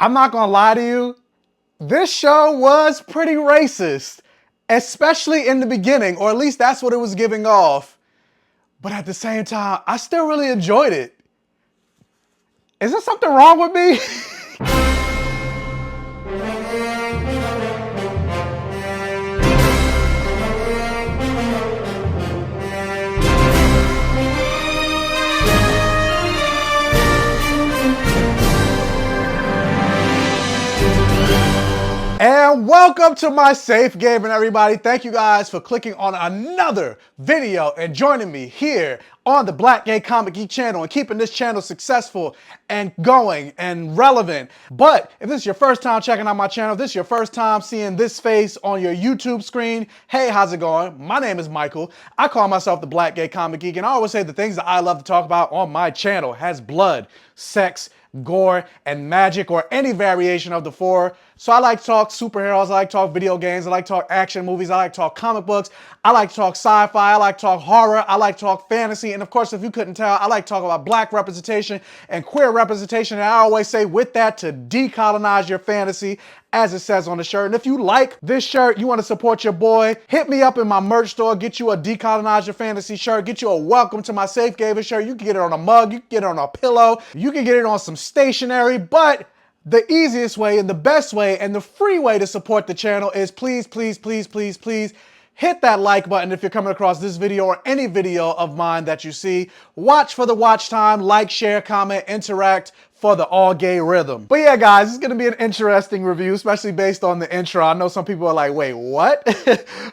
I'm not gonna lie to you, this show was pretty racist, especially in the beginning, or at least that's what it was giving off. But at the same time, I still really enjoyed it. Is there something wrong with me? And welcome to my safe gaming, everybody. Thank you guys for clicking on another video and joining me here on the Black Gay Comic Geek channel and keeping this channel successful and going and relevant. But if this is your first time checking out my channel, if this is your first time seeing this face on your YouTube screen, hey, how's it going? My name is Michael. I call myself the Black Gay Comic Geek, and I always say the things that I love to talk about on my channel has blood, sex, gore, and magic, or any variation of the four. So I like to talk superheroes, I like to talk video games, I like to talk action movies, I like to talk comic books, I like to talk sci-fi, I like to talk horror, I like to talk fantasy, and of course, if you couldn't tell, I like to talk about black representation and queer representation, and I always say with that to decolonize your fantasy, as it says on the shirt. And if you like this shirt, you want to support your boy, hit me up in my merch store, get you a Decolonize Your Fantasy shirt, get you a Welcome to My Safe Gamer shirt. You can get it on a mug, you can get it on a pillow, you can get it on some stationery, but the easiest way and the best way and the free way to support the channel is please, please, please, please, please hit that like button if you're coming across this video or any video of mine that you see. Watch for the watch time, like, share, comment, interact for the all gay rhythm. But yeah, guys, it's gonna be an interesting review, especially based on the intro. I know some people are like, wait, what?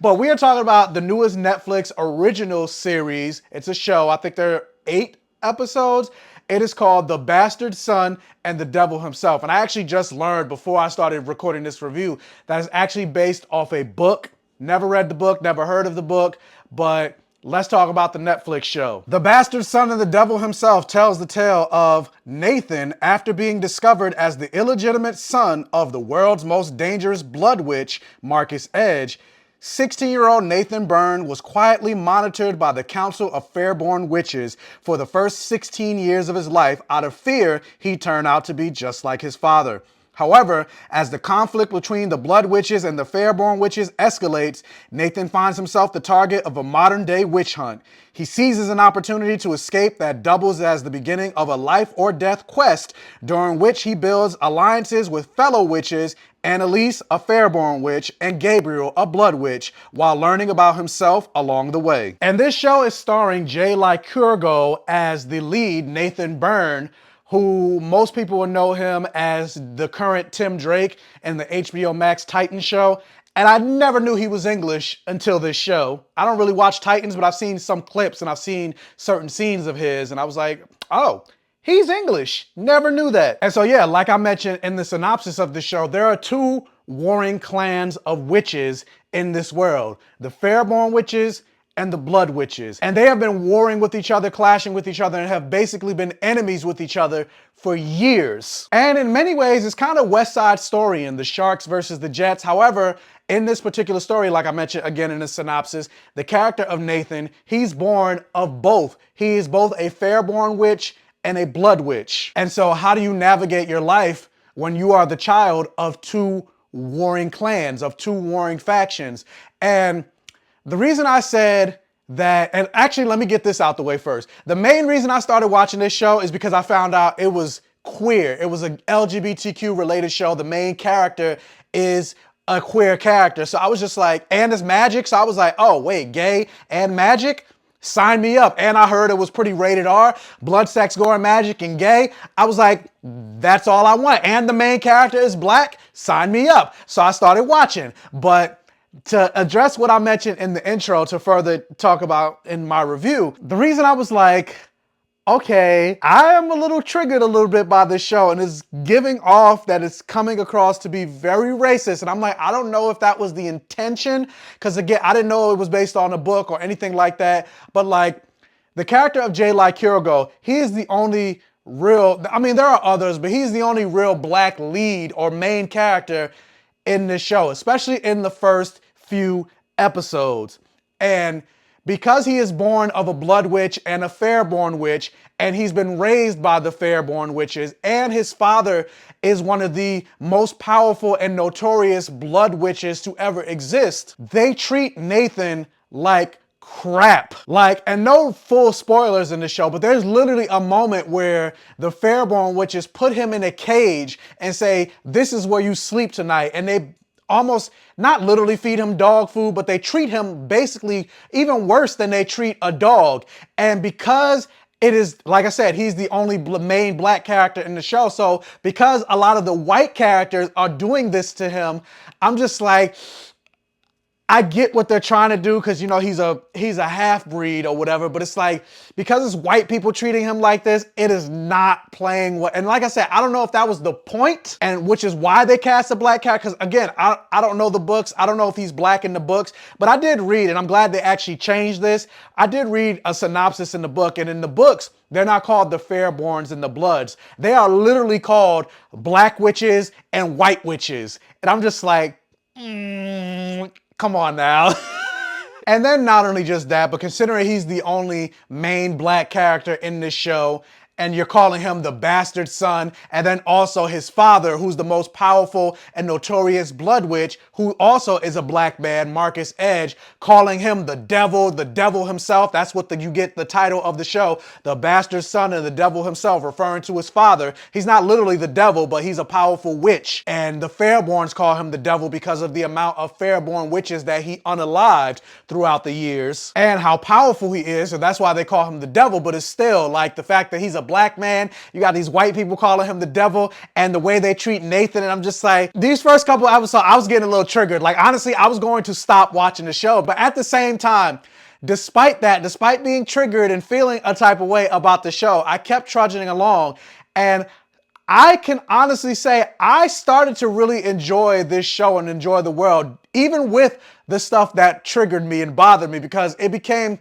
But we are talking about the newest Netflix original series. It's a show, I think there are 8 episodes. It is called The Bastard Son and the Devil Himself. And I actually just learned before I started recording this review that it's actually based off a book. Never read the book, never heard of the book, but let's talk about the Netflix show. The Bastard Son and the Devil Himself tells the tale of Nathan after being discovered as the illegitimate son of the world's most dangerous blood witch, Marcus Edge. 16-year-old Nathan Byrne was quietly monitored by the Council of Fairborn Witches for the first 16 years of his life out of fear he'd turn out to be just like his father. However, as the conflict between the Blood Witches and the Fairborn Witches escalates, Nathan finds himself the target of a modern-day witch hunt. He seizes an opportunity to escape that doubles as the beginning of a life-or-death quest, during which he builds alliances with fellow witches, Annalise, a Fairborn witch, and Gabriel, a Blood Witch, while learning about himself along the way. And this show is starring Jay Lycurgo as the lead, Nathan Byrne, who most people will know him as the current Tim Drake in the HBO Max Titans show. And I never knew he was English until this show. I don't really watch Titans, but I've seen some clips and I've seen certain scenes of his, and I was like, oh, he's English. Never knew that. And so yeah, like I mentioned in the synopsis of the show, there are 2 warring clans of witches in this world. The Fairborn Witches and the Blood Witches. And they have been warring with each other, clashing with each other, and have basically been enemies with each other for years. And in many ways, it's kind of West Side Story in the Sharks versus the Jets. However, in this particular story, like I mentioned again in the synopsis, the character of Nathan, he's born of both. He is both a Fairborn Witch and a Blood Witch. And so how do you navigate your life when you are the child of 2 warring clans, of 2 warring factions? And the reason I said that, and actually let me get this out the way first. The main reason I started watching this show is because I found out it was queer. It was an LGBTQ related show. The main character is a queer character. So I was just like, and it's magic. So I was like, oh wait, gay and magic? Sign me up. And I heard it was pretty rated R, blood, sex, gore, magic, and gay. I was like, that's all I want. And the main character is black. Sign me up. So I started watching. But to address what I mentioned in the intro to further talk about in my review, the reason I was like, okay, I am a little triggered a little bit by this show, and it's giving off that it's coming across to be very racist. And I'm like, I don't know if that was the intention, because again, I didn't know it was based on a book or anything like that. But like the character of Jay Lycurgo, he is the only real, I mean, there are others, but he's the only real black lead or main character in this show, especially in the first few episodes. And because he is born of a blood witch and a fair-born witch, and he's been raised by the fair-born witches, and his father is one of the most powerful and notorious blood witches to ever exist, they treat Nathan like crap. Like, and no full spoilers in the show, but there's literally a moment where the fair-born witches put him in a cage and say, this is where you sleep tonight, and they almost not literally feed him dog food, but they treat him basically even worse than they treat a dog. And because it is, like I said, he's the only main black character in the show. So because a lot of the white characters are doing this to him, I'm just like, I get what they're trying to do because, you know, he's a half-breed or whatever, but it's like, because it's white people treating him like this, it is not playing what, and like I said, I don't know if that was the point, and which is why they cast a black character, because again, I don't know the books, I don't know if he's black in the books, but I did read, and I'm glad they actually changed this, I did read a synopsis in the book, and in the books, they're not called the Fairborns and the Bloods. They are literally called black witches and white witches, and I'm just like, come on now. And then not only just that, but considering he's the only main black character in this show, and you're calling him the bastard son, and then also his father, who's the most powerful and notorious blood witch, who also is a black man, Marcus Edge, calling him the devil himself. That's what you get the title of the show, the bastard son and the devil himself, referring to his father. He's not literally the devil, but he's a powerful witch. And the Fairborns call him the devil because of the amount of Fairborn witches that he unalived throughout the years and how powerful he is. So that's why they call him the devil, but it's still like the fact that he's a black man, you got these white people calling him the devil, and the way they treat Nathan, and I'm just like, these first couple episodes, I was getting a little triggered. Like, honestly, I was going to stop watching the show, but at the same time, despite being triggered and feeling a type of way about the show, I kept trudging along, and I can honestly say I started to really enjoy this show and enjoy the world, even with the stuff that triggered me and bothered me, because it became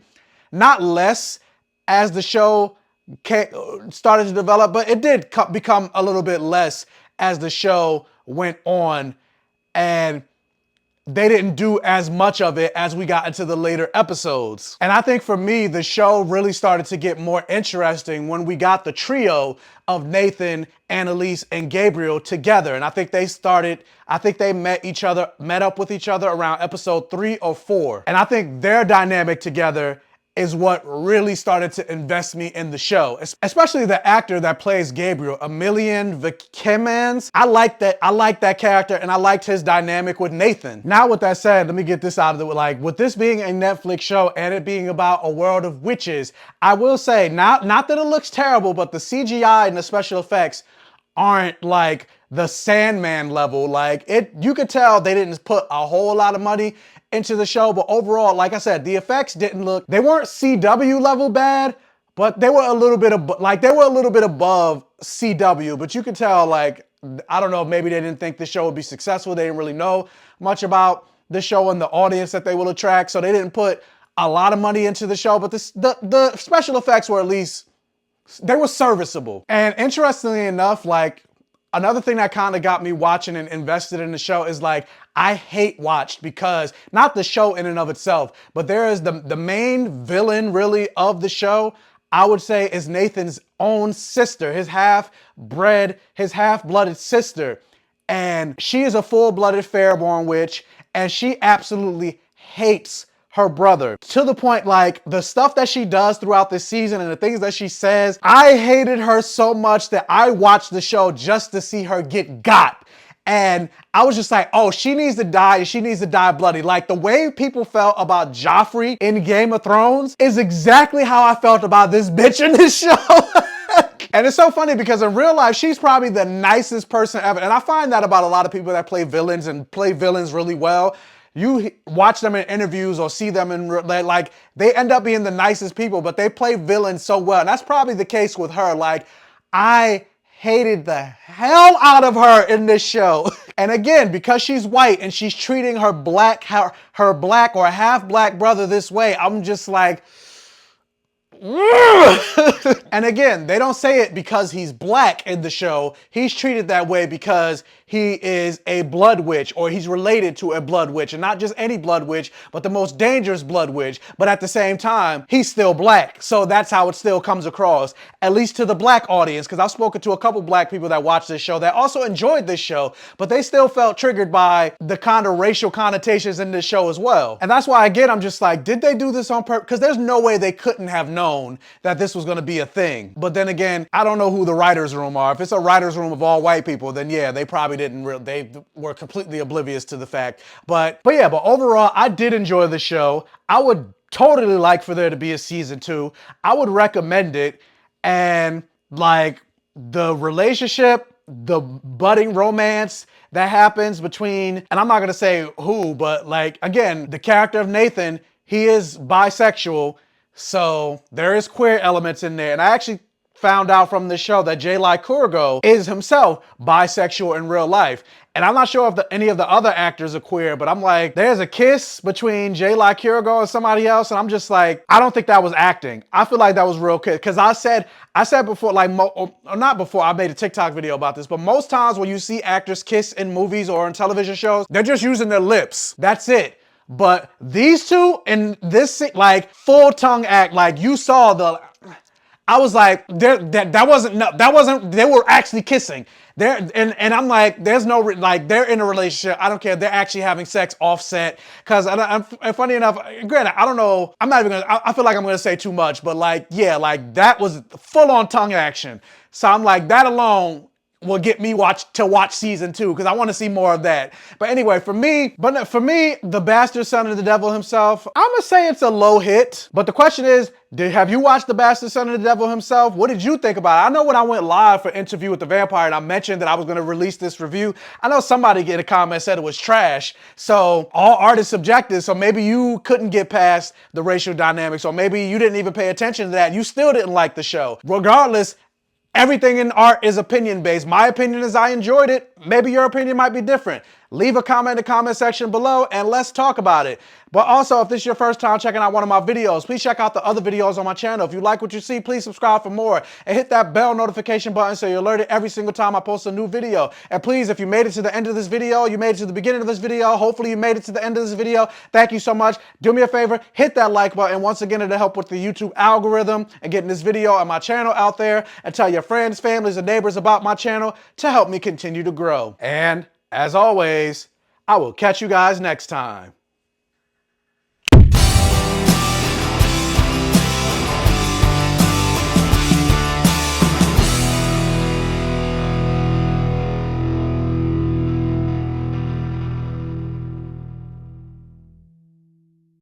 not less as the show started to develop, but it did become a little bit less as the show went on, and they didn't do as much of it as we got into the later episodes. And I think for me, the show really started to get more interesting when we got the trio of Nathan, Annalise, and Gabriel together. And I think they met up with each other around episode 3 or 4. And I think their dynamic together is what really started to invest me in the show, especially the actor that plays Gabriel, Michael-Simeon. I like that character, and I liked his dynamic with Nathan. Now, with that said, let me get this out of the way. Like, with this being a Netflix show and it being about a world of witches, I will say, not that it looks terrible, but the CGI and the special effects aren't like the Sandman level. Like, you could tell they didn't put a whole lot of money into the show, but overall, like I said, the effects they weren't CW level bad, but they were a little bit above CW, but you could tell, like, I don't know, maybe they didn't think the show would be successful. They didn't really know much about the show and the audience that they will attract, so they didn't put a lot of money into the show, but the special effects were they were serviceable. And interestingly enough, like, another thing that kind of got me watching and invested in the show is, like, I hate watched, because not the show in and of itself, but there is the main villain really of the show, I would say, is Nathan's own sister, his half-blooded sister. And she is a full-blooded Fairborn witch, and she absolutely hates her brother, to the point, like, the stuff that she does throughout this season and the things that she says, I hated her so much that I watched the show just to see her get got. And I was just like, oh, she needs to die, and she needs to die bloody. Like, the way people felt about Joffrey in Game of Thrones is exactly how I felt about this bitch in this show. And it's so funny because in real life, she's probably the nicest person ever. And I find that about a lot of people that play villains and play villains really well. You watch them in interviews or see them in, like, they end up being the nicest people, but they play villains so well. And that's probably the case with her. Like, I hated the hell out of her in this show. And again, because she's white and she's treating her black or half black brother this way, I'm just like, And again, they don't say it because he's black in the show. He's treated that way because he is a blood witch, or he's related to a blood witch, and not just any blood witch, but the most dangerous blood witch. But at the same time, he's still black. So that's how it still comes across, at least to the black audience, because I've spoken to a couple black people that watch this show that also enjoyed this show, but they still felt triggered by the kind of racial connotations in this show as well. And that's why, again, I'm just like, did they do this on purpose? Because there's no way they couldn't have known that this was going to be a thing. But then again, I don't know who the writers' room are. If it's a writers' room of all white people, then yeah, they probably they were completely oblivious to the fact. But overall, I did enjoy the show. I would totally like for there to be a season 2. I would recommend it. And like the relationship, the budding romance that happens between, and I'm not gonna say who, but like, again, the character of Nathan, he is bisexual, so there is queer elements in there. And I actually found out from the show that Jay Lycurgo is himself bisexual in real life. And I'm not sure if any of the other actors are queer, but I'm like, there's a kiss between Jay Lycurgo and somebody else, and I'm just like, I don't think that was acting. I feel like that was real kiss. Because I said before, like, not before, I made a TikTok video about this, but most times when you see actors kiss in movies or in television shows, they're just using their lips. That's it. But these two in this, like, full tongue act, like you saw I was like, that wasn't, they were actually kissing. And I'm like, there's no, like, they're in a relationship. I don't care. They're actually having sex offset. Cause and funny enough, granted, I don't know, I'm not even gonna, I feel like I'm gonna say too much, but like, yeah, like that was full on tongue action. So I'm like, that alone will get me to watch season 2, because I want to see more of that. But anyway, for me, the bastard son of the devil himself, I'm gonna say it's a low hit. But the question is, have you watched The Bastard Son of the Devil himself? What did you think about it? I know when I went live for Interview with the Vampire and I mentioned that I was going to release this review, I know somebody in a comment said it was trash. So all art is subjective. So maybe you couldn't get past the racial dynamics, or maybe you didn't even pay attention to that. You still didn't like the show. Regardless, everything in art is opinion-based. My opinion is I enjoyed it. Maybe your opinion might be different. Leave a comment in the comment section below and let's talk about it. But also, if this is your first time checking out one of my videos, please check out the other videos on my channel. If you like what you see, please subscribe for more and hit that bell notification button so you're alerted every single time I post a new video. And please, if you made it to the end of this video, you made it to the beginning of this video, hopefully you made it to the end of this video, thank you so much. Do me a favor, hit that like button. Once again, it'll help with the YouTube algorithm and getting this video and my channel out there, and tell your friends, families, and neighbors about my channel to help me continue to grow. And as always, I will catch you guys next time.